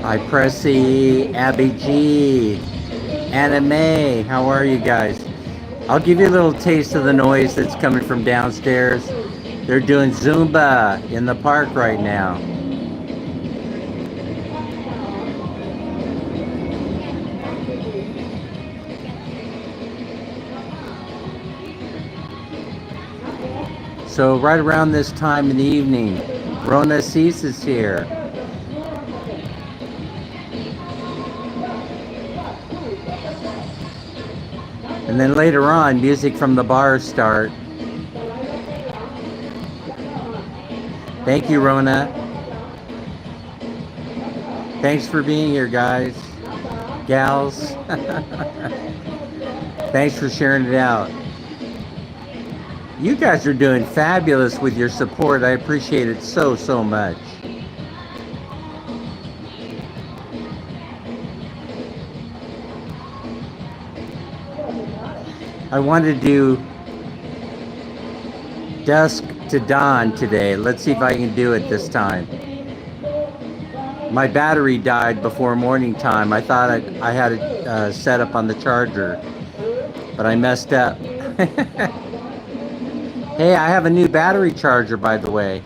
Hi, Pressy, Abby G, Anime. How are you guys? I'll give you a little taste of the noise that's coming from downstairs. They're doing Zumba in the park right now. So right around this time in the evening, Rona Cease is here. And then later on, music from the bars start. Thank you, Rona. Thanks for being here, guys, gals. Thanks for sharing it out. You guys are doing fabulous with your support. I appreciate it so, so much. I wanted to do dusk to dawn today. Let's see if I can do it this time. My battery died before morning time. I thought I had it set up on the charger, but I messed up. Hey, I have a new battery charger, by the way.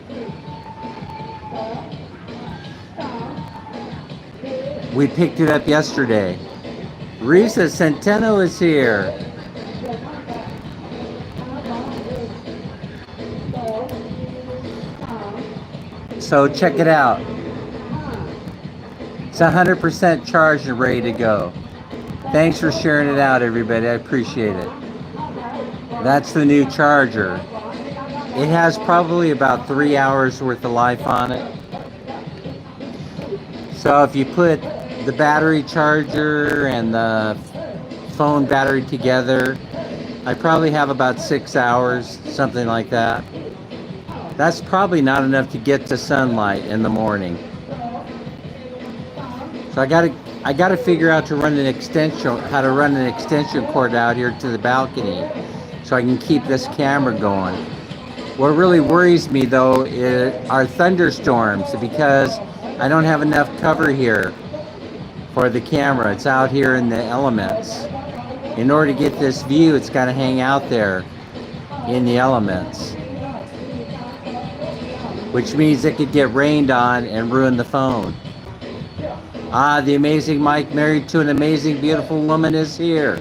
We picked it up yesterday. Risa Centeno is here. So check it out. It's 100% charged and ready to go. Thanks for sharing it out, everybody. I appreciate it. That's the new charger. It has probably about 3 hours worth of life on it. So if you put the battery charger and the phone battery together, I probably have about 6 hours, something like that. That's probably not enough to get to sunlight in the morning. So I gotta figure out how to run an extension cord out here to the balcony so I can keep this camera going. What really worries me though are thunderstorms, because I don't have enough cover here for the camera. It's out here in the elements. In order to get this view, it's got to hang out there in the elements, which means it could get rained on and ruin the phone. Ah, the amazing Mike, married to an amazing, beautiful woman, is here.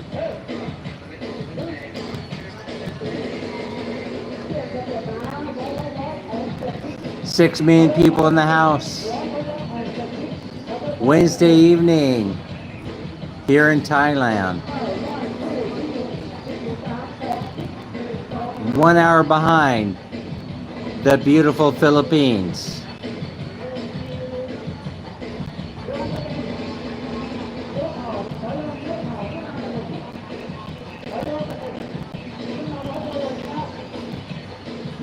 Six million people in the house. Wednesday evening here in Thailand. 1 hour behind the beautiful Philippines.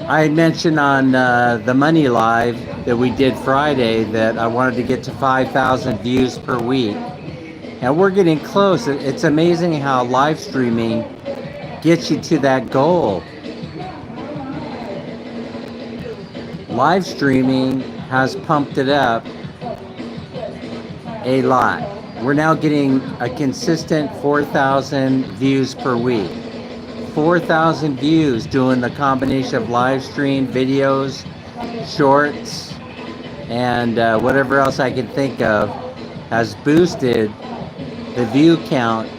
I had mentioned on the Money Live that we did Friday that I wanted to get to 5,000 views per week. And we're getting close. It's amazing how live streaming gets you to that goal. Live streaming has pumped it up a lot. We're now getting a consistent 4,000 views per week. 4,000 views doing the combination of live stream, videos, shorts, and whatever else I can think of has boosted the view count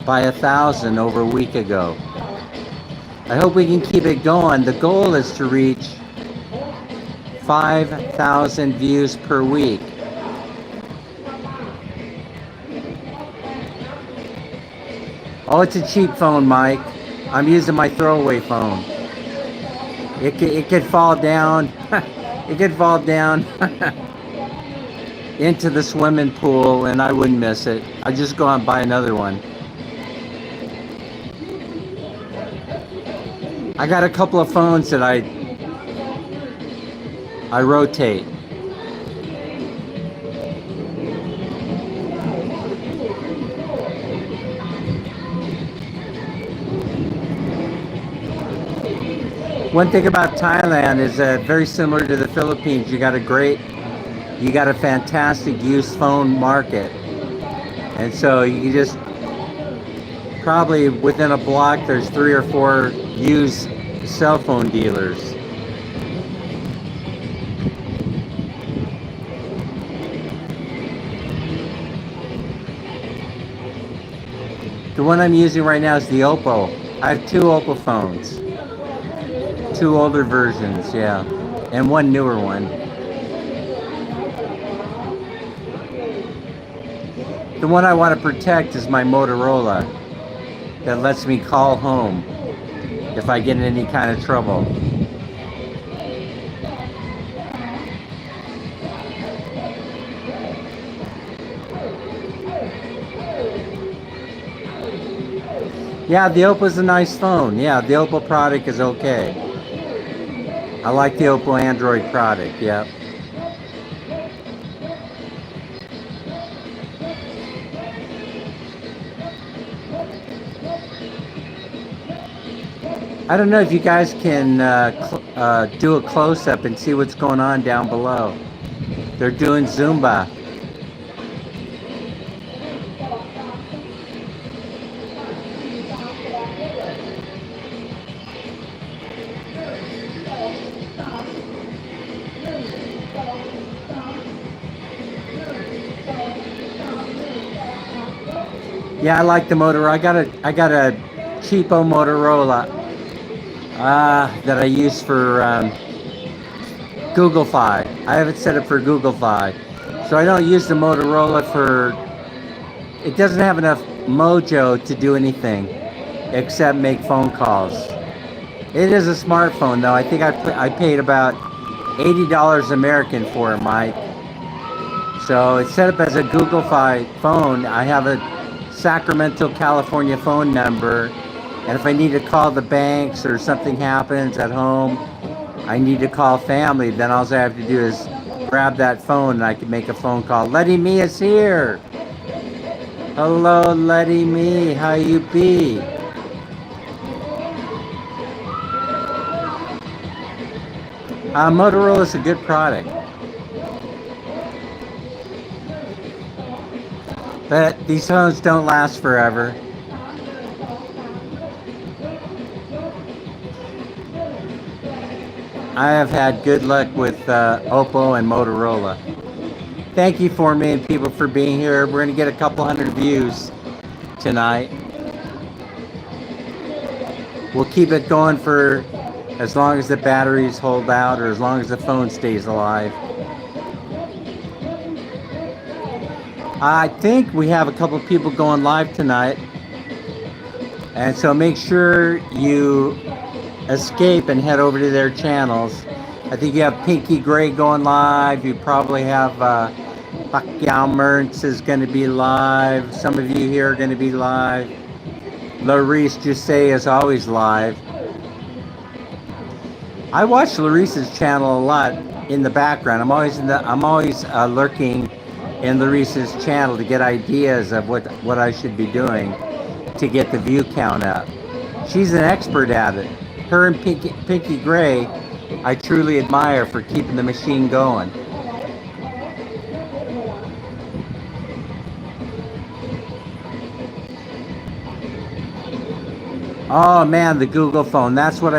by 1,000 over a week ago. I hope we can keep it going. The goal is to reach 5,000 views per week. Oh, it's a cheap phone, Mike. I'm using my throwaway phone. It could fall down. It could fall down into the swimming pool, and I wouldn't miss it. I'd just go out and buy another one. I got a couple of phones that I rotate. One thing about Thailand is very similar to the Philippines. You got a great you got a fantastic used phone market. And so you can just probably within a block there's 3 or 4 used cell phone dealers. The one I'm using right now is the Oppo. I have 2 Oppo phones. 2 older versions, yeah. And 1 newer one. The one I want to protect is my Motorola that lets me call home if I get in any kind of trouble. Yeah, the Oppo's a nice phone. Yeah, the Oppo product is okay. I like the Oppo Android product, yep. I don't know if you guys can do a close-up and see what's going on down below. They're doing Zumba. Yeah, I like the Motorola. I got a cheapo Motorola that I use for Google Fi. I have it set up for Google Fi, so I don't use the Motorola for. It doesn't have enough mojo to do anything except make phone calls. It is a smartphone though. I think I paid about $80 American for it, Mike. So it's set up as a Google Fi phone. I have a Sacramento, California phone number, and if I need to call the banks or something happens at home, I need to call family, then all I have to do is grab that phone and I can make a phone call. Letty Me is here. Hello, Letty Me, how you be? Motorola is a good product. But these phones don't last forever. I have had good luck with Oppo and Motorola. Thank you 4 million people for being here. We're going to get a couple hundred views tonight. We'll keep it going for as long as the batteries hold out or as long as the phone stays alive. I think we have a couple of people going live tonight. And so make sure you escape and head over to their channels. I think you have Pinky Gray going live. You probably have Pacquiao Mertz is going to be live. Some of you here are going to be live. Larice Jusset is always live. I watch Larice's channel a lot in the background. I'm always lurking in Larice's channel to get ideas of what I should be doing to get the view count up. She's an expert at it. Her and Pinky Gray, I truly admire for keeping the machine going. Oh man, the Google phone. That's what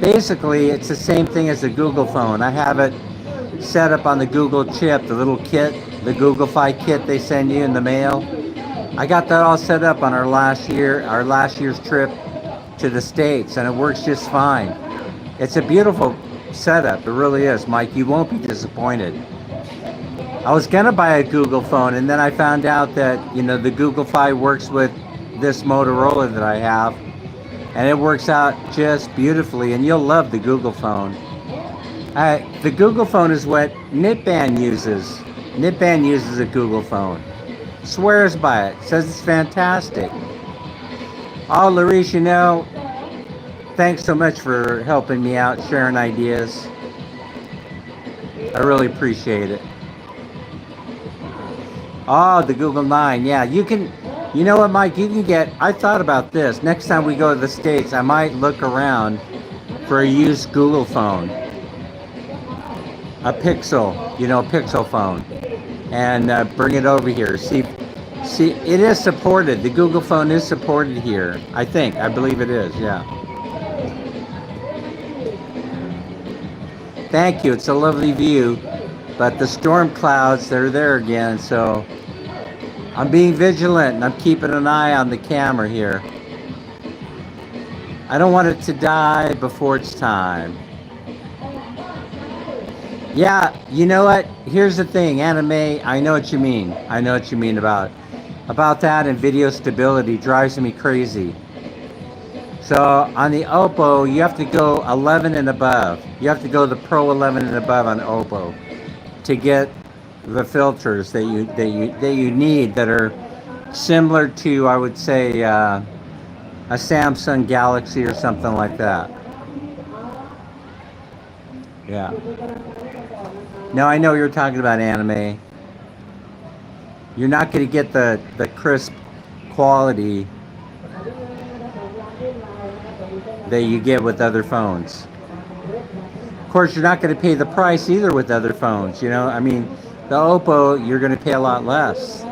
basically it's the same thing as the Google phone. I have it set up on the Google chip, the little kit, the Google Fi kit they send you in the mail. I got that all set up on our last year's trip to the States, and it works just fine. It's a beautiful setup, it really is, Mike. You won't be disappointed. I was gonna buy a Google phone, and then I found out that the Google Fi works with this Motorola that I have, and it works out just beautifully, and you'll love the Google phone. The Google phone is what Knitband uses. Knitband uses a Google phone. Swears by it. Says it's fantastic. Oh, Larice, thanks so much for helping me out, sharing ideas. I really appreciate it. Oh, the Google 9. Yeah, you can. You know what, Mike? You can get. I thought about this. Next time we go to the States, I might look around for a used Google phone. a Pixel, you know, Pixel phone, and bring it over here. See, it is supported. The Google phone is supported here. I believe it is. Yeah. Thank you. It's a lovely view, but the storm clouds, they're there again. So I'm being vigilant and I'm keeping an eye on the camera here. I don't want it to die before it's time. Yeah, you know what? Here's the thing, anime, I know what you mean. I know what you mean about that, and video stability drives me crazy. So on the Oppo, you have to go 11 and above. You have to go the Pro 11 and above on Oppo to get the filters that you need that are similar to, I would say, a Samsung Galaxy or something like that. Yeah. No, I know you're talking about anime. You're not going to get the crisp quality that you get with other phones. Of course, you're not going to pay the price either with other phones. You know, I mean, the Oppo, you're going to pay a lot less.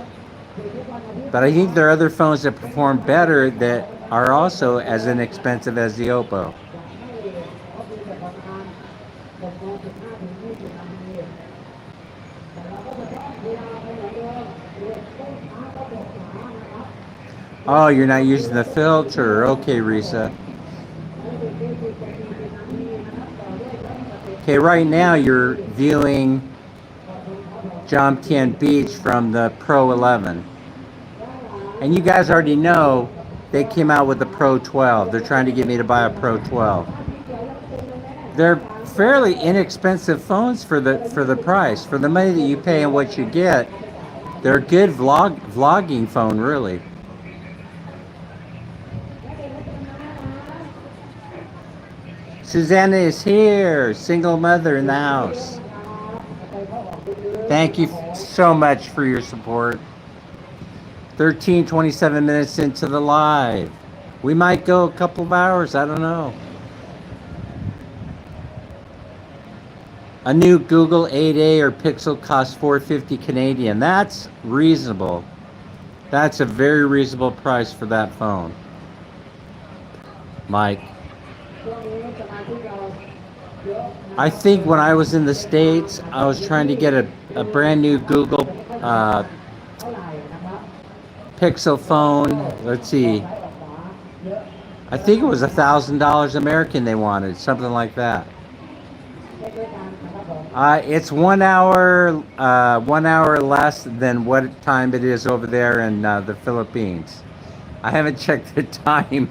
But I think there are other phones that perform better that are also as inexpensive as the Oppo. Oh, you're not using the filter. Okay, Risa. Okay, right now you're viewing Jomtien Beach from the Pro 11. And you guys already know they came out with the Pro 12. They're trying to get me to buy a Pro 12. They're fairly inexpensive phones for the price. For the money that you pay and what you get, they're a good vlogging phone, really. Susanna is here, single mother in the house. Thank you so much for your support. 27 minutes into the live. We might go a couple of hours, I don't know. A new Google 8A or Pixel costs $450 Canadian. That's reasonable. That's a very reasonable price for that phone. Mike. I think when I was in the States, I was trying to get a brand new Google Pixel phone. Let's see. I think it was $1,000 American they wanted, something like that. It's 1 hour, 1 hour less than what time it is over there in the Philippines. I haven't checked the time.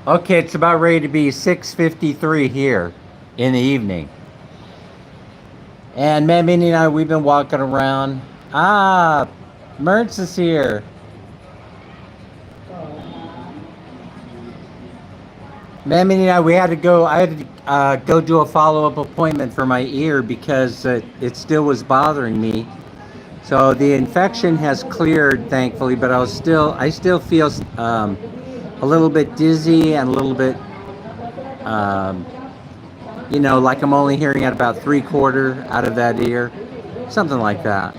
Okay, it's about ready to be 6:53 here in the evening. And man, Minnie and I, we've been walking around. Mertz is here. Man, Minnie and I, I had to go do a follow-up appointment for my ear because it still was bothering me. So the infection has cleared, thankfully, but I still feel a little bit dizzy and a little bit, you know, like I'm only hearing at about 3/4 out of that ear, something like that.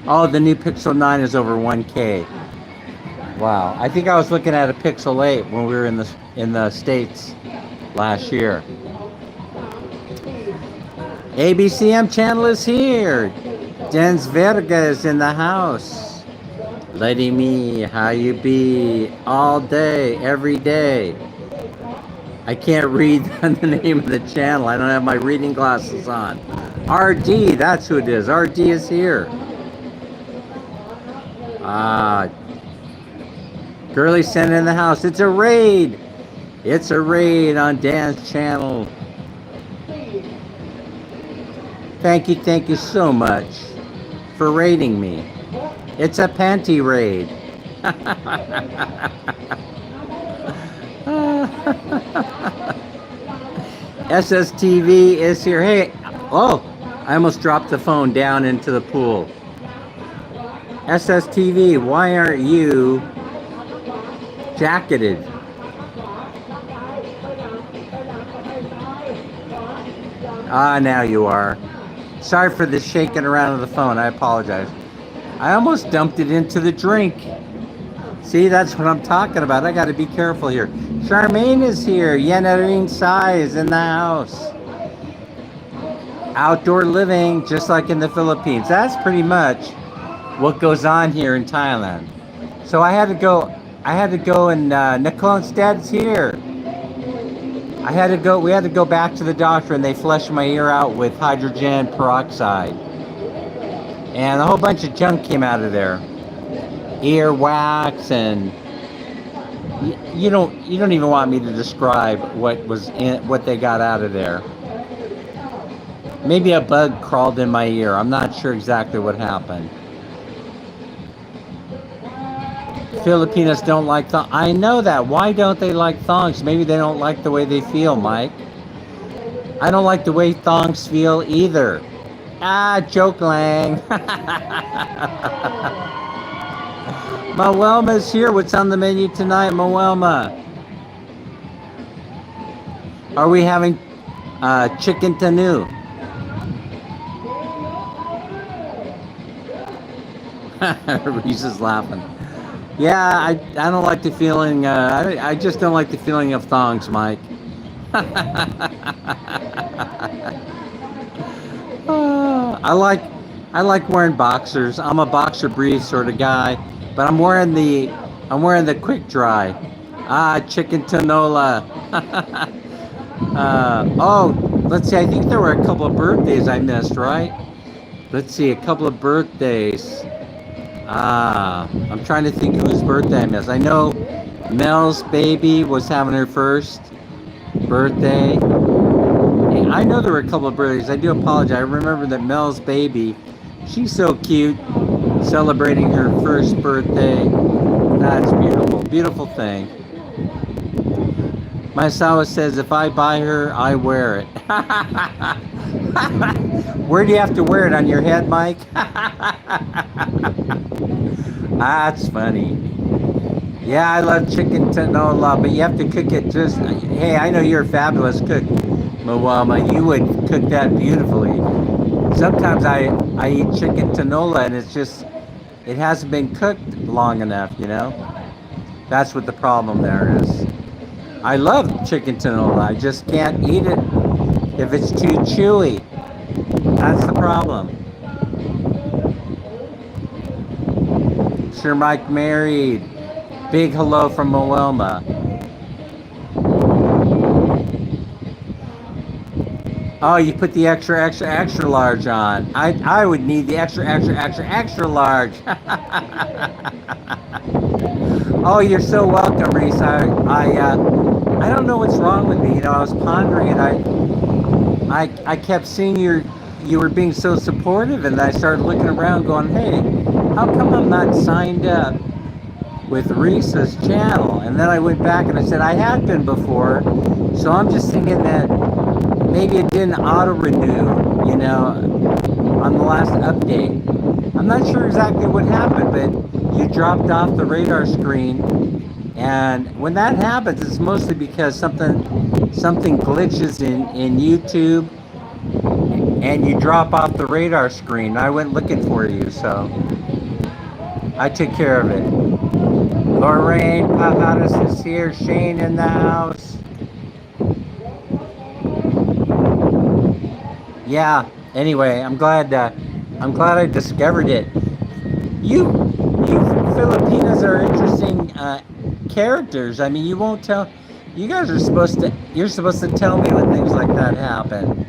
Oh, the new Pixel 9 is over 1K. Wow, I think I was looking at a Pixel 8 when we were in the States last year. ABCM channel is here. Jens Verga is in the house. Lady Me, how you be? All day, every day. I can't read the name of the channel. I don't have my reading glasses on. RD, that's who it is. RD is here. Girly sent in the house. It's a raid. It's a raid on Dan's channel. Thank you so much for raiding me. It's a panty raid. SSTV is here. Hey, oh, I almost dropped the phone down into the pool. SSTV, why aren't you jacketed? Ah, now you are. Sorry for the shaking around of the phone. I apologize. I almost dumped it into the drink. See, that's what I'm talking about. I got to be careful here. Charmaine is here. Yenarin Sai is in the house. Outdoor living, just like in the Philippines. That's pretty much what goes on here in Thailand. So I had to go and Nicole's dad's here. We had to go back to the doctor and they flushed my ear out with hydrogen peroxide. And a whole bunch of junk came out of there. Ear wax, and you don't even want me to describe what they got out of there. Maybe a bug crawled in my ear. I'm not sure exactly what happened. Filipinos don't like thongs. I know that. Why don't they like thongs? Maybe they don't like the way they feel, Mike. I don't like the way thongs feel either. Ah, joke lang. Mawelma's here. What's on the menu tonight, Mawelma? Are we having chicken tanu? Reese is laughing. Yeah, I don't like the feeling. I just don't like the feeling of thongs, Mike. I like wearing boxers. I'm a boxer brief sort of guy, but I'm wearing the quick dry. Ah, chicken tinola. Oh, let's see. I think there were a couple of birthdays I missed, right? Let's see, a couple of birthdays. I'm trying to think whose birthday I missed. I know Mel's baby was having her first birthday. I know there were a couple of birthdays. I do apologize. I remember that Mel's baby, she's so cute, celebrating her first birthday. That's beautiful. Beautiful thing. My Sawa says, if I buy her, I wear it. Where do you have to wear it? On your head, Mike? That's funny. Yeah, I love chicken tinola, but you have to cook it just... Hey, I know you're a fabulous cook, Mawama. You would cook that beautifully. Sometimes I eat chicken tinola and it's just... It hasn't been cooked long enough, you know? That's what the problem there is. I love chicken tinola. I just can't eat it if it's too chewy. That's the problem. Sir Mike married. Big hello from Moelma. Oh, you put the extra large on. I would need the extra large. Oh, you're so welcome, Reese. I don't know what's wrong with me. You know, I was pondering and I kept seeing you were being so supportive, and I started looking around going, hey, how come I'm not signed up with Reese's channel? And then I went back and I said I had been before, so I'm just thinking that maybe it didn't auto-renew, you know, on the last update. I'm not sure exactly what happened, but you dropped off the radar screen, and when that happens, it's mostly because something glitches in YouTube, and you drop off the radar screen. I went looking for you, so I took care of it. Lorraine Pajadas is here. Shane in the house. Yeah. Anyway, I'm glad I discovered it. You Filipinos are interesting characters. I mean, you won't tell. You guys are you're supposed to tell me when things like that happen.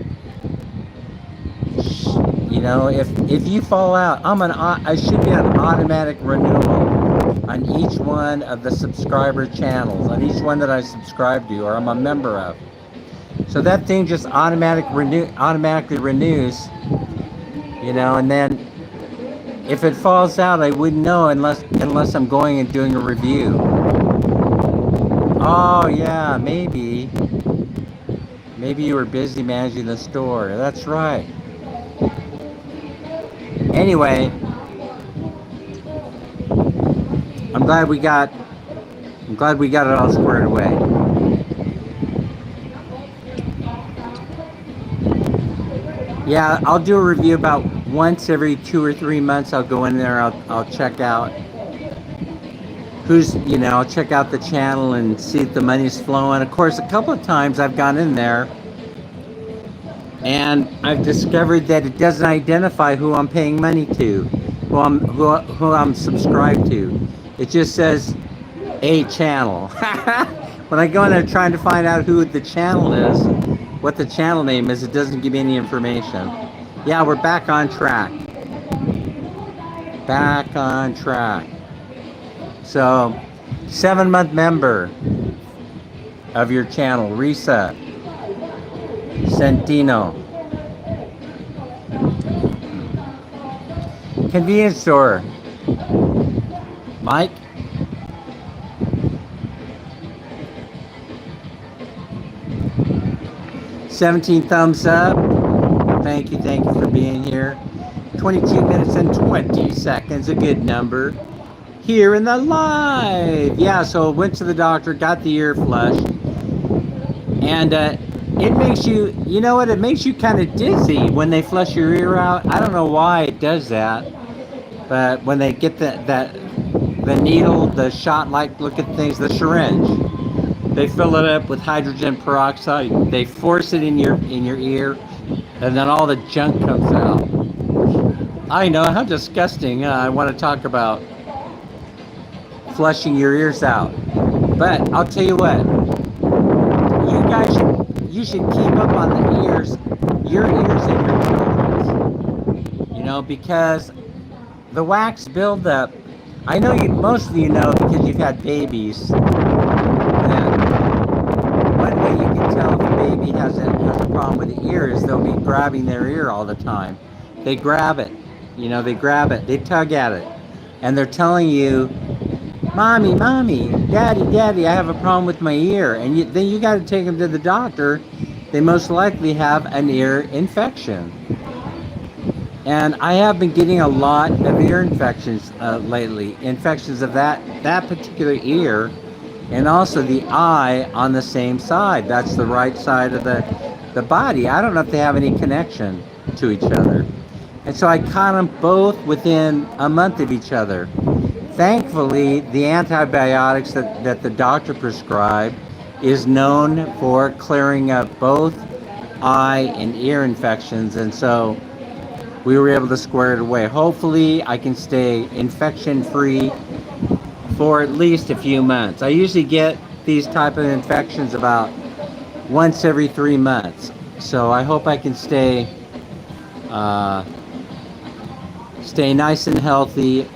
You know, if you fall out, I should be on automatic renewal on each one of the subscriber channels, on each one that I subscribe to or I'm a member of. So that thing just automatically renews, you know, and then if it falls out, I wouldn't know unless I'm going and doing a review. Oh yeah, maybe you were busy managing the store. That's right. Anyway, I'm glad we got it all squared away. Yeah, I'll do a review about once every 2 or 3 months. I'll go in there. I'll check out I'll check out the channel and see if the money's flowing. Of course, a couple of times I've gone in there and I've discovered that it doesn't identify who I'm paying money to, who I'm subscribed to. It just says a channel. When I go in there trying to find out who the channel is, what the channel name is, it doesn't give me any information. Yeah, we're back on track. Back on track. So, 7-month member of your channel, Risa Centino. Convenience store. Mike? $17 thumbs up. Thank you for being here. 22 minutes and 20 seconds, a good number. Here in the live. Yeah, so went to the doctor, got the ear flushed. And it makes you, you know what, it makes you kind of dizzy when they flush your ear out. I don't know why it does that. But when they get the needle, the shot-like looking things, the syringe, they fill it up with hydrogen peroxide. They force it in your ear, and then all the junk comes out. I know, how disgusting. I want to talk about flushing your ears out. But I'll tell you what, you should keep up on the ears, your ears and your children's. You know, because the wax buildup, I know most of you know because you've had babies, that one way you can tell if a baby has a problem with the ear is they'll be grabbing their ear all the time. They grab it, they grab it, they tug at it, and they're telling you, Mommy, Daddy, I have a problem with my ear. And then you got to take them to the doctor. They most likely have an ear infection. And I have been getting a lot of ear infections lately. Infections of that particular ear, and also the eye on the same side. That's the right side of the body. I don't know if they have any connection to each other. And so I caught them both within a month of each other. Thankfully, the antibiotics that the doctor prescribed is known for clearing up both eye and ear infections, and so we were able to square it away. Hopefully, I can stay infection-free for at least a few months. I usually get these type of infections about once every 3 months, so I hope I can stay nice and healthy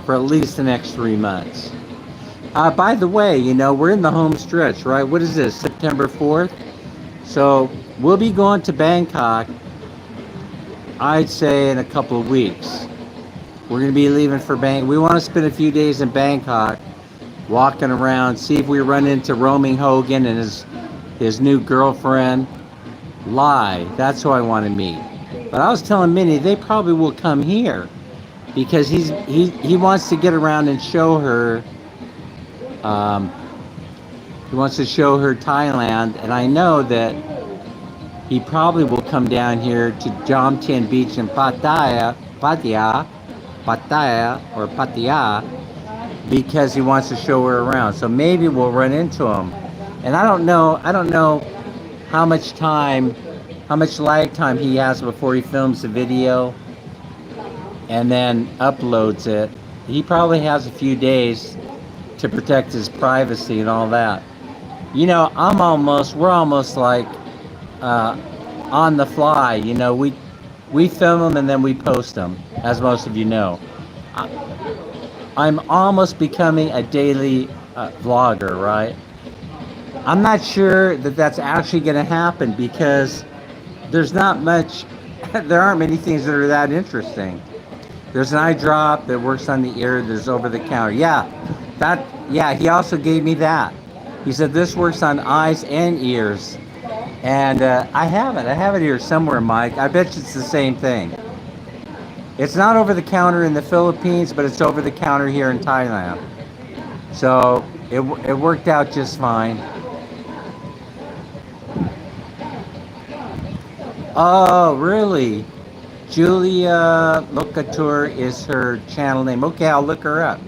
for at least the next 3 months. By the way, we're in the home stretch, right? What is this, September 4th? So we'll be going to Bangkok, I'd say in a couple of weeks. We're going to be leaving for Bangkok. We want to spend a few days in Bangkok, walking around, see if we run into Roaming Hogan and his new girlfriend. Lai, that's who I want to meet. But I was telling Minnie, they probably will come here, because he wants to get around and show her. He wants to show her Thailand, and I know that he probably will come down here to Jomtien Beach in Pattaya, because he wants to show her around. So maybe we'll run into him. And I don't know how much lag time he has before he films the video and then uploads it. He probably has a few days to protect his privacy and all that. We're almost like on the fly. We film them and then we post them, as most of you know. I'm almost becoming a daily vlogger, right? I'm not sure that that's actually going to happen, because there aren't many things that are that interesting. There's an eye drop that works on the ear. There's over the counter. Yeah, he also gave me that. He said this works on eyes and ears. And I have it here somewhere, Mike. I bet you it's the same thing. It's not over the counter in the Philippines, but it's over the counter here in Thailand. So it worked out just fine. Oh, really? Julia Locatur is her channel name. Okay, I'll look her up.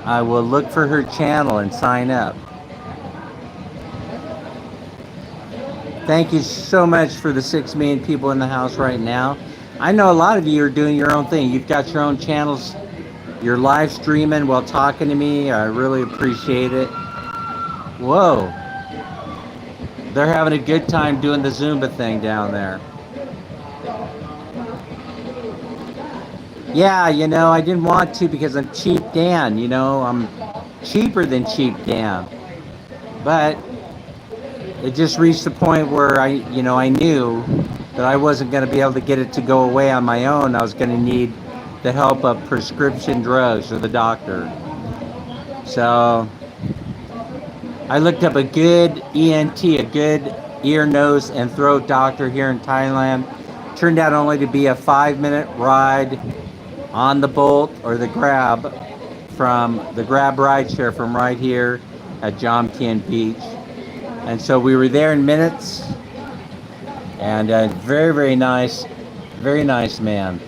I will look for her channel and sign up. Thank you so much for the 6 million people in the house right now. I know a lot of you are doing your own thing. You've got your own channels. You're live streaming while talking to me. I really appreciate it. Whoa. They're having a good time doing the Zumba thing down there. Yeah, you know, I didn't want to because I'm cheap Dan, you know, I'm cheaper than cheap Dan. But it just reached the point where I knew that I wasn't going to be able to get it to go away on my own. I was going to need the help of prescription drugs or the doctor. So I looked up a good ENT, a good ear, nose, and throat doctor here in Thailand. Turned out only to be a 5-minute ride on the Bolt or the Grab from the Grab rideshare from right here at Jomtien Beach. And so we were there in minutes, and very nice man.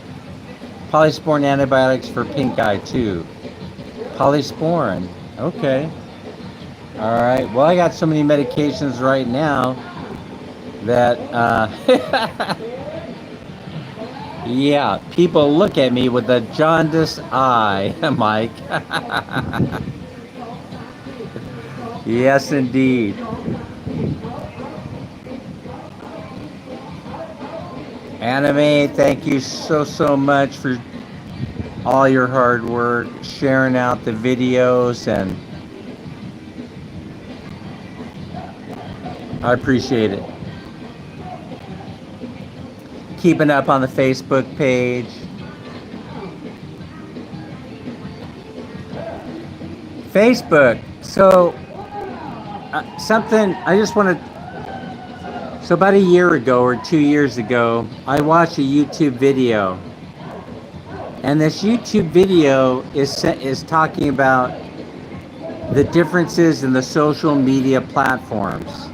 Polysporin antibiotics for pink eye too. Polysporin, okay. All right, well, I got so many medications right now that yeah, people look at me with a jaundiced eye, Mike. Yes, indeed. Anime, thank you so much for all your hard work, sharing out the videos, and I appreciate it. Keeping up on the Facebook page. Facebook. So something I just want to. So about a year ago or 2 years ago, I watched a YouTube video, and this YouTube video is talking about the differences in the social media platforms.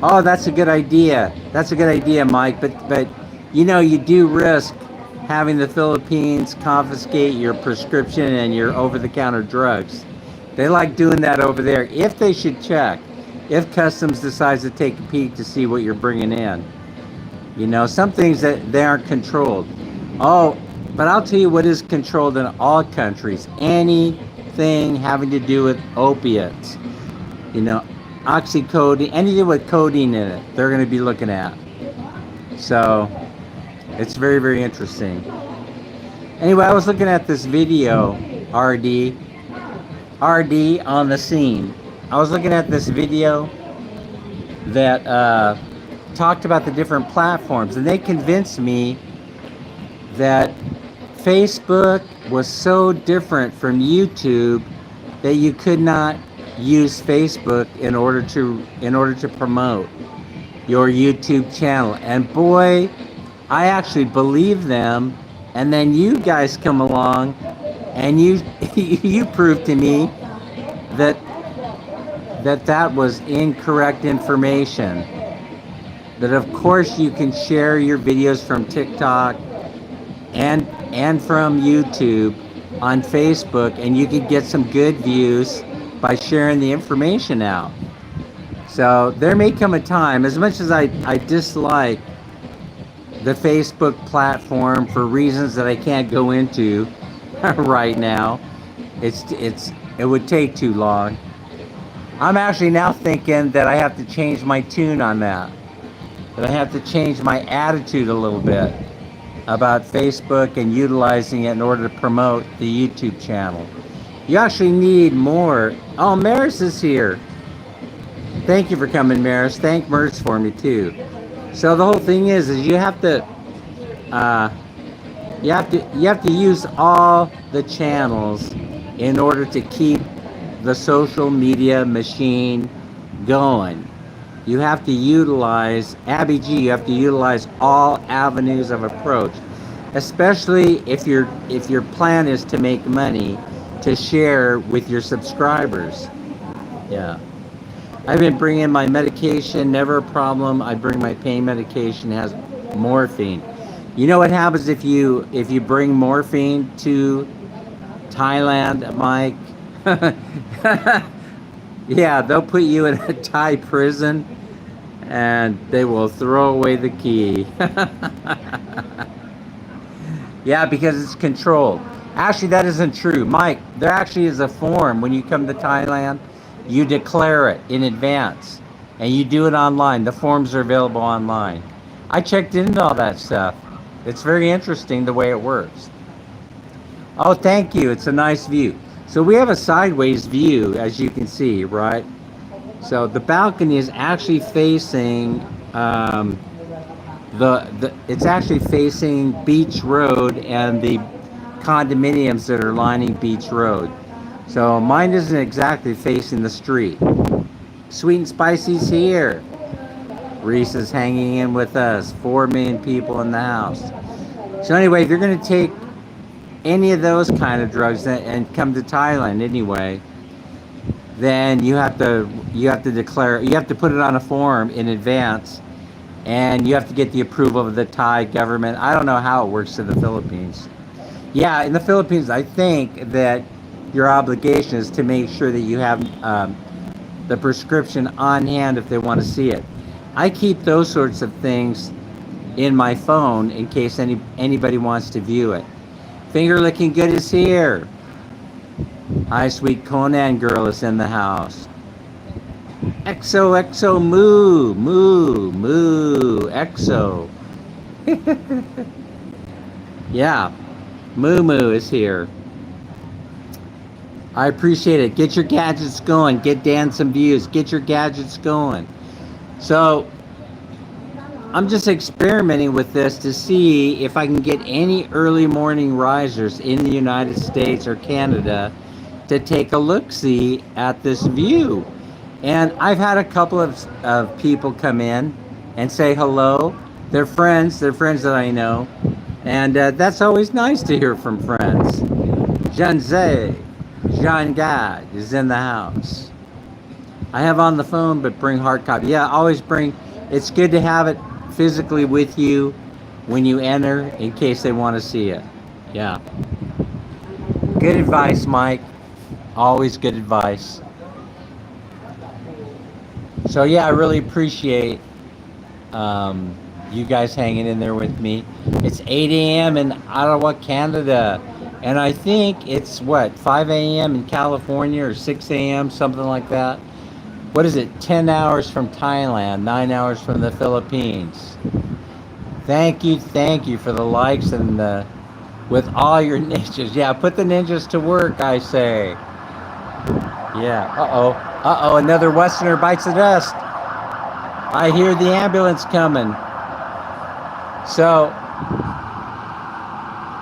Oh, that's a good idea. That's a good idea, Mike. But you know, you do risk having the Philippines confiscate your prescription and your over-the-counter drugs. They like doing that over there. If they should check, if customs decides to take a peek to see what you're bringing in, you know, some things that they aren't controlled. Oh, but I'll tell you what is controlled in all countries. Anything having to do with opiates, you know, oxycodone, anything with codeine in it, they're going to be looking at. So it's very interesting. Anyway, I was looking at this video, RD on the scene. I was looking at this video that talked about the different platforms, and they convinced me that Facebook was so different from YouTube that you could not use Facebook in order to promote your YouTube channel. And boy, I actually believe them. And then you guys come along and you you prove to me that was incorrect information. That of course you can share your videos from TikTok and from YouTube on Facebook, and you could get some good views by sharing the information out. So there may come a time, as much as I dislike the Facebook platform for reasons that I can't go into right now, it would take too long. I'm actually now thinking that I have to change my tune on that I have to change my attitude a little bit about Facebook and utilizing it in order to promote the YouTube channel. You actually need more. Oh, Maris is here. Thank you for coming, Maris. Thank Maris for me too. So the whole thing is you have to use all the channels in order to keep the social media machine going. You have to utilize, Abby G, you have to utilize all avenues of approach, especially if your plan is to make money to share with your subscribers. Yeah. I've been bringing my medication, never a problem. I bring my pain medication, has morphine. You know what happens if you bring morphine to Thailand, Mike? Yeah, they'll put you in a Thai prison and they will throw away the key. Yeah, because it's controlled. Actually, that isn't true. Mike, there actually is a form when you come to Thailand. You declare it in advance and you do it online. The forms are available online. I checked into all that stuff. It's very interesting the way it works. Oh, thank you. It's a nice view. So we have a sideways view, as you can see, right? So the balcony is actually facing it's actually facing Beach Road and the condominiums that are lining Beach Road. So mine isn't exactly facing the street. Sweet and Spicy's here. Reese is hanging in with us. 4 million people in the house. So anyway, if you're going to take any of those kind of drugs and come to Thailand anyway, then you have to declare, you have to put it on a form in advance, and you have to get the approval of the Thai government. I don't know how it works in the Philippines. Yeah, in the Philippines, I think that your obligation is to make sure that you have the prescription on hand if they want to see it. I keep those sorts of things in my phone in case anybody wants to view it. Finger Licking Good is here. Hi, sweet Conan girl is in the house. XO moo, moo, moo, XO. Yeah, Moo Moo is here. I appreciate it. Get your gadgets going. Get Dan some views. Get your gadgets going. So, I'm just experimenting with this to see if I can get any early morning risers in the United States or Canada to take a look-see at this view. And I've had a couple of people come in and say hello. They're friends that I know. And that's always nice to hear from friends. Jean Gad is in the house. I have on the phone, but bring hard copy. Yeah, always bring. It's good to have it physically with you when you enter in case they want to see it. Yeah. Good advice, Mike. Always good advice. So yeah, I really appreciate you guys hanging in there with me. It's 8 a.m. in Ottawa, Canada. And I think it's, 5 a.m. in California or 6 a.m., something like that. What is it? 10 hours from Thailand, 9 hours from the Philippines. Thank you for the likes and with all your ninjas. Yeah, put the ninjas to work, I say. Yeah, another Westerner bites the dust. I hear the ambulance coming. So,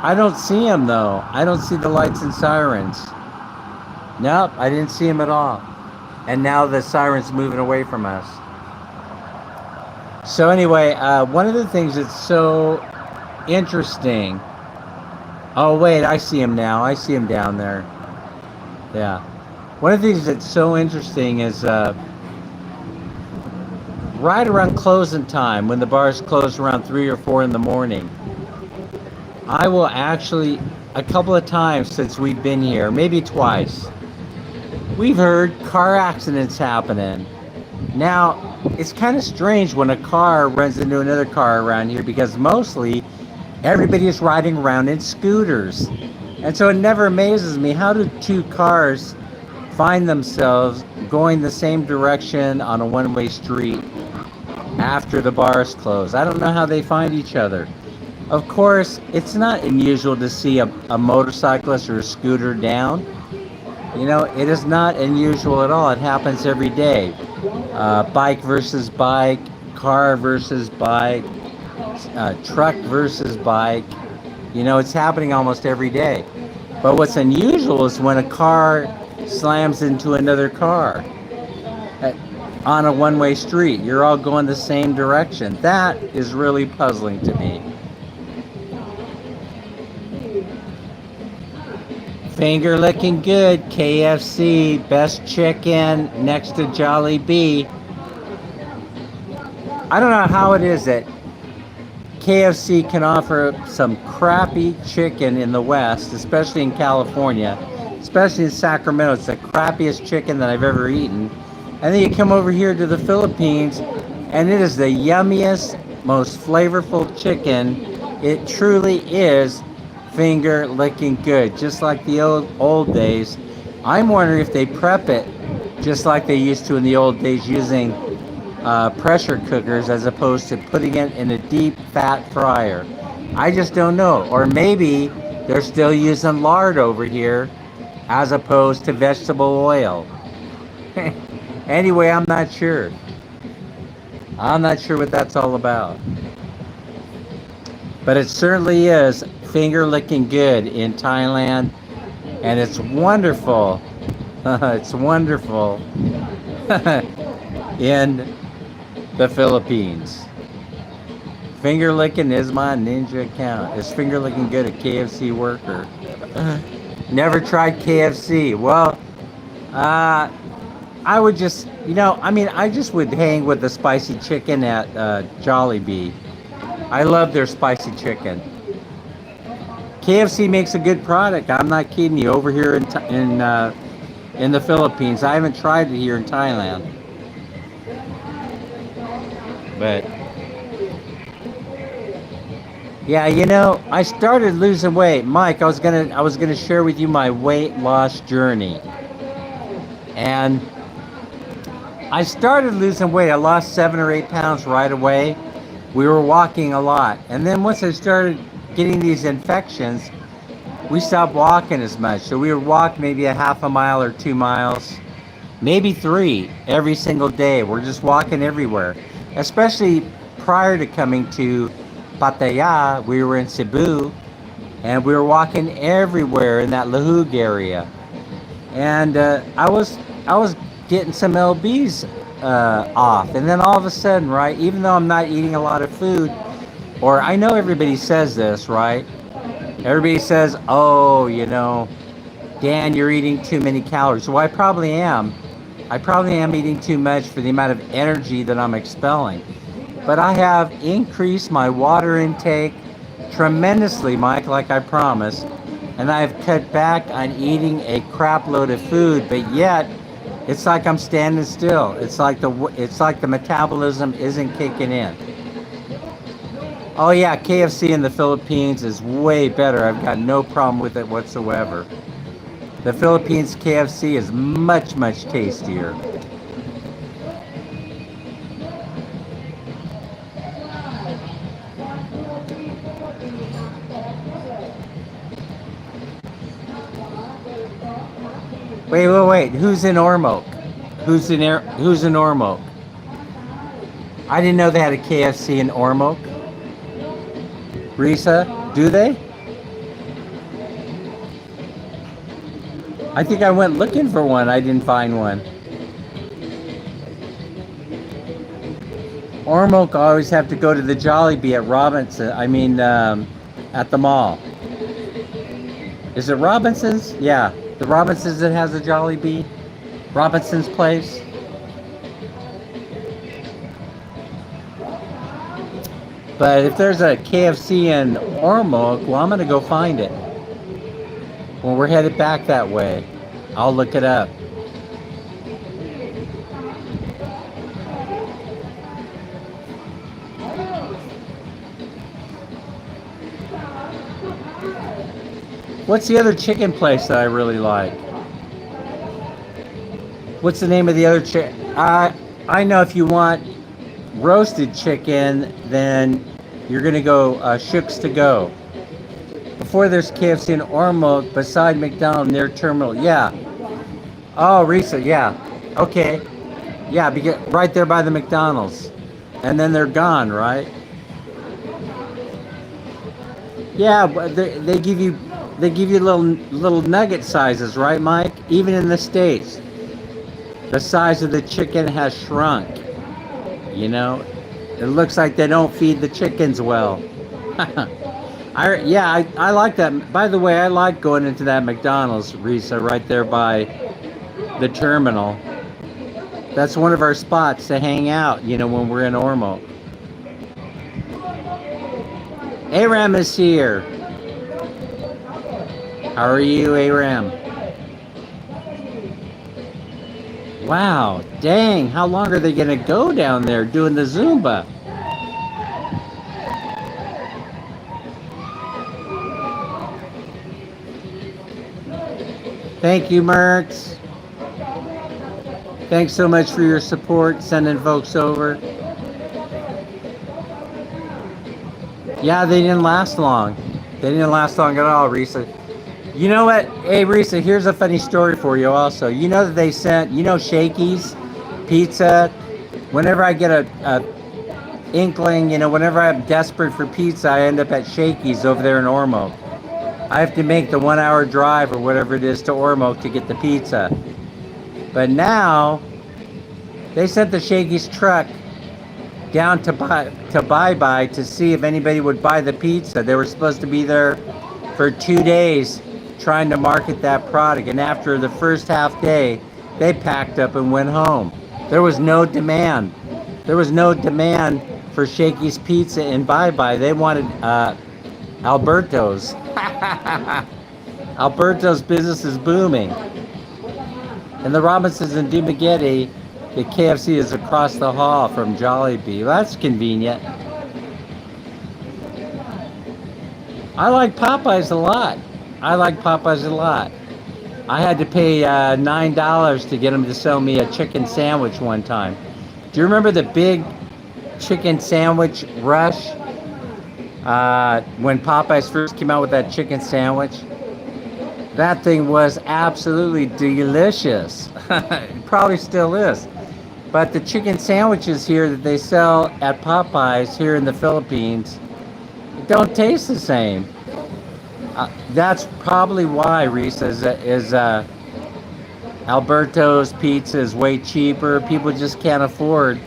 I don't see him though. I don't see the lights and sirens. Nope, I didn't see him at all. And now the siren's moving away from us. So anyway, one of the things that's so interesting. Oh wait, I see him now. I see him down there. Yeah. One of the things that's so interesting is right around closing time, when the bars close around 3 or 4 in the morning, I will actually, a couple of times since we've been here, maybe twice, we've heard car accidents happening. Now, it's kind of strange when a car runs into another car around here because mostly everybody is riding around in scooters. And so it never amazes me, how do two cars find themselves going the same direction on a one-way street after the bars close? I don't know how they find each other. Of course, it's not unusual to see a motorcyclist or a scooter down. You know, it is not unusual at all. It happens every day. Bike versus bike, car versus bike, truck versus bike. You know, it's happening almost every day. But what's unusual is when a car slams into another car. on a one-way street. You're all going the same direction. That is really puzzling to me. Finger licking good. KFC, best chicken next to Jollibee. I don't know how it is that KFC can offer some crappy chicken in the West, especially in California, especially in Sacramento. It's the crappiest chicken that I've ever eaten. And then you come over here to the Philippines, and it is the yummiest, most flavorful chicken. It truly is finger licking good, just like the old days. I'm wondering if they prep it just like they used to in the old days, using pressure cookers as opposed to putting it in a deep fat fryer. I just don't know. Or maybe they're still using lard over here as opposed to vegetable oil. Anyway, I'm not sure. I'm not sure what that's all about. But it certainly is finger licking good in Thailand, and it's wonderful. It's wonderful in the Philippines. Finger licking is my ninja account. Is finger licking good, a KFC worker? Never tried KFC. Well, I would just, I just would hang with the spicy chicken at Jollibee. I love their spicy chicken. KFC makes a good product. I'm not kidding you. Over here in the Philippines, I haven't tried it here in Thailand. But yeah, I started losing weight. Mike, I was gonna share with you my weight loss journey. And I started losing weight. I lost 7 or 8 pounds right away. We were walking a lot. And then once I started getting these infections, we stopped walking as much. So we would walk maybe a half a mile or 2 miles, maybe 3 every single day. We're just walking everywhere. Especially prior to coming to Pattaya, we were in Cebu, and we were walking everywhere in that Lahug area. And I was getting some lbs off, and then all of a sudden, right, even though I'm not eating a lot of food, or I know everybody says this, right? Everybody says, oh, Dan, you're eating too many calories. Well, I probably am. I probably am eating too much for the amount of energy that I'm expelling. But I have increased my water intake tremendously, Mike, like I promised. And I've cut back on eating a crap load of food, but yet it's like I'm standing still. It's like the metabolism isn't kicking in. Oh yeah, KFC in the Philippines is way better. I've got no problem with it whatsoever. The Philippines KFC is much, much tastier. Wait. Who's in Ormoc? Who's in Ormoc? I didn't know they had a KFC in Ormoc. Risa, do they? I think I went looking for one. I didn't find one. Ormoc, I always have to go to the Jollibee at Robinson. At the mall. Is it Robinson's? Yeah, the Robinson's that has a Jollibee. Robinson's place. But if there's a KFC in Ormoc, well, I'm gonna go find it. When we're headed back that way, I'll look it up. What's the other chicken place that I really like? What's the name of the other chicken? I know if you want roasted chicken, then you're gonna go Shooks to Go. Before there's KFC in Ormoc, beside McDonald's near Terminal. Yeah. Oh, Risa, yeah. Okay. Yeah, right there by the McDonald's. And then they're gone, right? Yeah, but they give you little nugget sizes, right, Mike? Even in the States. The size of the chicken has shrunk. You know, it looks like they don't feed the chickens well. I like that. By the way, I like going into that McDonald's, Risa, right there by the terminal. That's one of our spots to hang out, you know, when we're in Ormo. Aram is here. How are you, Aram? Wow, dang, how long are they gonna go down there doing the Zumba? Thank you, Mertz. Thanks so much for your support, sending folks over. Yeah, they didn't last long. They didn't last long at all, Risa. You know what? Hey, Risa, here's a funny story for you also. You know that they sent, you know, Shakey's pizza. Whenever I get a inkling, you know, whenever I'm desperate for pizza, I end up at Shakey's over there in Ormo. I have to make the 1 hour drive or whatever it is to Ormo to get the pizza. But now, they sent the Shakey's truck down to Bye to see if anybody would buy the pizza. They were supposed to be there for 2 days trying to market that product. And after the first half day, they packed up and went home. There was no demand. There was no demand for Shakey's Pizza in Bye. They wanted Alberto's. Alberto's business is booming. And the Robinsons in Dumaguete, the KFC is across the hall from Jollibee. Well, that's convenient. I like Popeyes a lot. I had to pay $9 to get them to sell me a chicken sandwich one time. Do you remember the big chicken sandwich rush? When Popeyes first came out with that chicken sandwich? That thing was absolutely delicious. It probably still is. But the chicken sandwiches here that they sell at Popeyes here in the Philippines don't taste the same. That's probably why, Reese, is Alberto's pizza is way cheaper. People just can't afford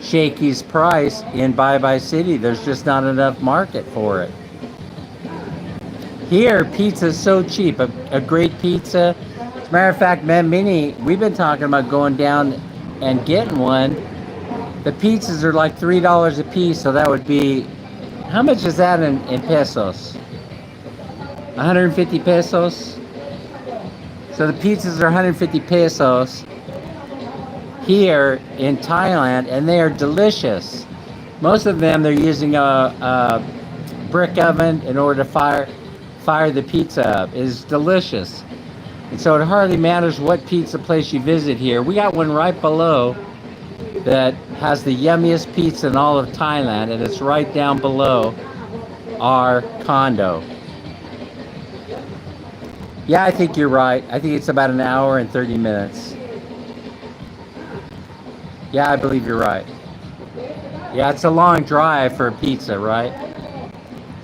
Shakey's price in Bye City. There's just not enough market for it. Here, pizza is so cheap. A great pizza. As a matter of fact, Dan and Minnie, we've been talking about going down and getting one. The pizzas are like $3 a piece, so that would be, how much is that in pesos? 150 pesos? So the pizzas are 150 pesos here in Thailand, and they are delicious. Most of them, they're using a brick oven in order to fire the pizza up. It is delicious. And so it hardly matters what pizza place you visit here. We got one right below that has the yummiest pizza in all of Thailand, and it's right down below our condo. Yeah, I think you're right. I think it's about 1 hour and 30 minutes. Yeah, I believe you're right. Yeah, it's a long drive for a pizza, right?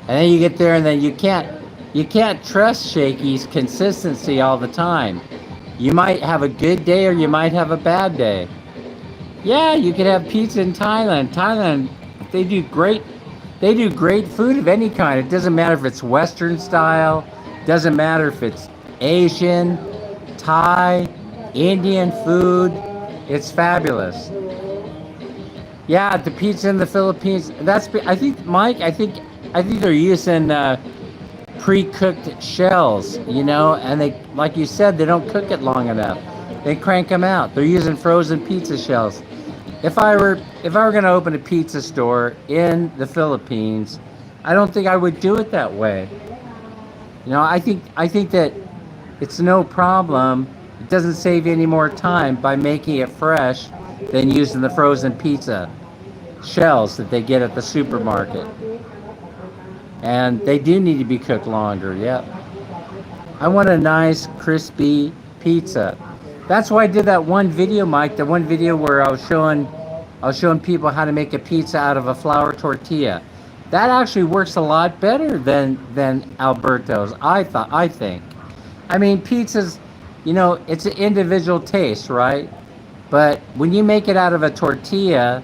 And then you get there and then you can't trust Shakey's consistency all the time. You might have a good day or you might have a bad day. Yeah, you could have pizza in Thailand. Thailand, they do great food of any kind. It doesn't matter if it's Western style, doesn't matter if it's Asian, Thai, Indian food. It's fabulous. Yeah, the pizza in the Philippines, I think they're using pre-cooked shells, you know, and they, like you said, they don't cook it long enough. They crank them out. They're using frozen pizza shells. If I were going to open a pizza store in the Philippines, I don't think I would do it that way. You know, I think that it's no problem. It doesn't save you any more time by making it fresh than using the frozen pizza shells that they get at the supermarket. And they do need to be cooked longer, yeah. I want a nice, crispy pizza. That's why I did that one video, Mike, the one video where I was showing people how to make a pizza out of a flour tortilla. That actually works a lot better than Alberto's, I think. I mean, pizzas, you know, it's an individual taste, right? But when you make it out of a tortilla,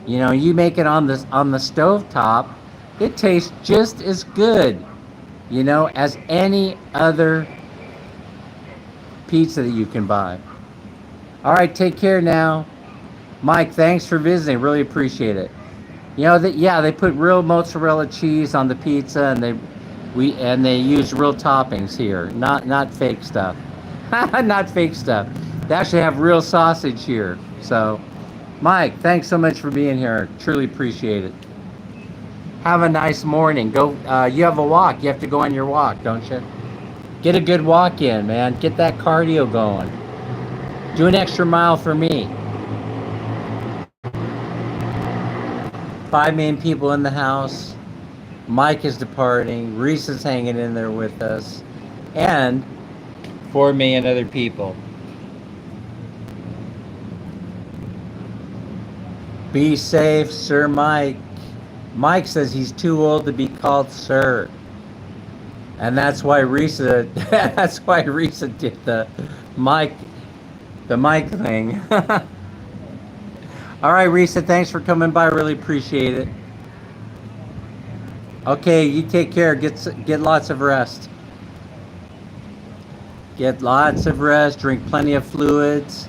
you know, you make it on the stove top, it tastes just as good, you know, as any other pizza that you can buy. All right, take care now. Mike, thanks for visiting. Really appreciate it. You know that, yeah, they put real mozzarella cheese on the pizza, and they use real toppings here, not fake stuff. Not fake stuff. They actually have real sausage here. So, Mike, thanks so much for being here. Truly appreciate it. Have a nice morning. Go. You have a walk. You have to go on your walk, don't you? Get a good walk in, man. Get that cardio going. Do an extra mile for me. 5 million people in the house. Mike is departing. Reese is hanging in there with us. And 4 million other people. Be safe, Sir Mike. Mike says he's too old to be called sir. And that's why Risa did the mic thing. All right, Risa, thanks for coming by. Really appreciate it. Okay, you take care. Get lots of rest. Get lots of rest. Drink plenty of fluids.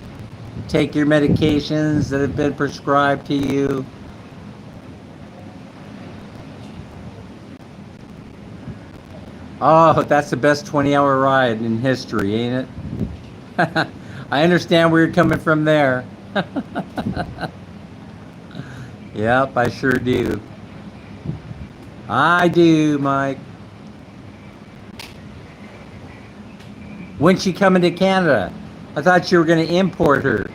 Take your medications that have been prescribed to you. Oh, that's the best 20-hour ride in history, ain't it? I understand where you're coming from there. Yep, I sure do. I do, Mike. When's she coming to Canada? I thought you were going to import her.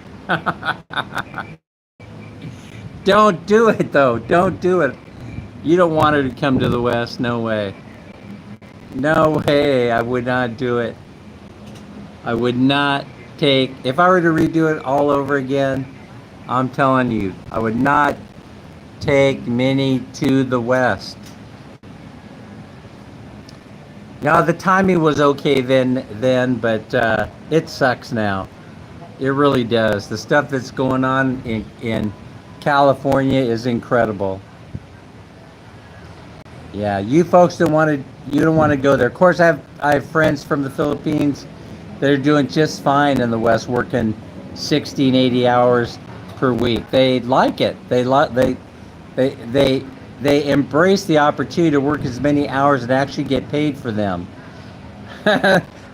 Don't do it, though. Don't do it. You don't want her to come to the West. No way. No way. I would not do it. I would not take... If I were to redo it all over again, I'm telling you, I would not take Minnie to the West. Now, the timing was okay then, but it sucks now. It really does. The stuff that's going on in California is incredible. Yeah, you folks don't want to go there. Of course, I have friends from the Philippines that are doing just fine in the West, working 60 and 80 hours per week. They like it. They embrace the opportunity to work as many hours and actually get paid for them.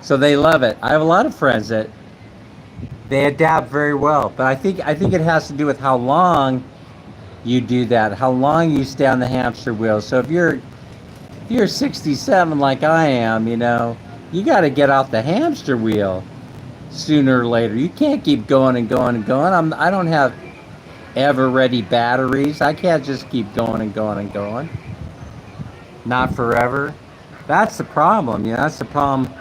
So they love it. I have a lot of friends that they adapt very well, but I think it has to do with how long you do that, how long you stay on the hamster wheel. So if you're 67 like I am, you know, you got to get off the hamster wheel sooner or later. You can't keep going and going and going. I don't have ever-ready batteries. I can't just keep going and going and going. Not forever. That's the problem. You know, that's the problem.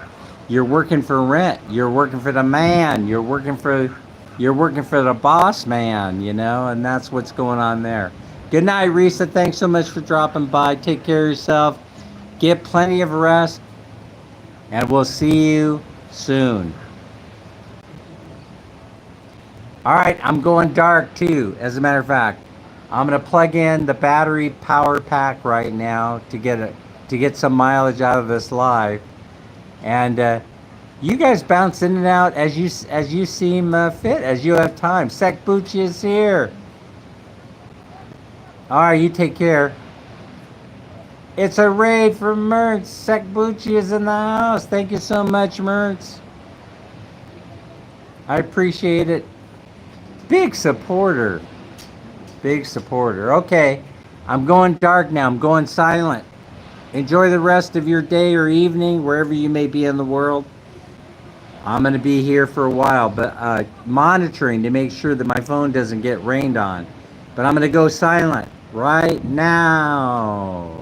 You're working for rent. You're working for the man. You're working for the boss man, you know, and that's what's going on there. Good night, Risa. Thanks so much for dropping by. Take care of yourself. Get plenty of rest. And we'll see you soon. All right, I'm going dark too. As a matter of fact, I'm gonna plug in the battery power pack right now to get some mileage out of this live, and you guys bounce in and out as you seem fit, as you have time. Sec Bucci is here. All right, you take care. It's a raid from Mertz. Sec Bucci is in the house. Thank you so much, Mertz. I appreciate it. Big supporter. Big supporter. Okay, I'm going dark now. I'm going silent. Enjoy the rest of your day or evening, wherever you may be in the world. I'm going to be here for a while, but monitoring to make sure that my phone doesn't get rained on. But I'm going to go silent right now.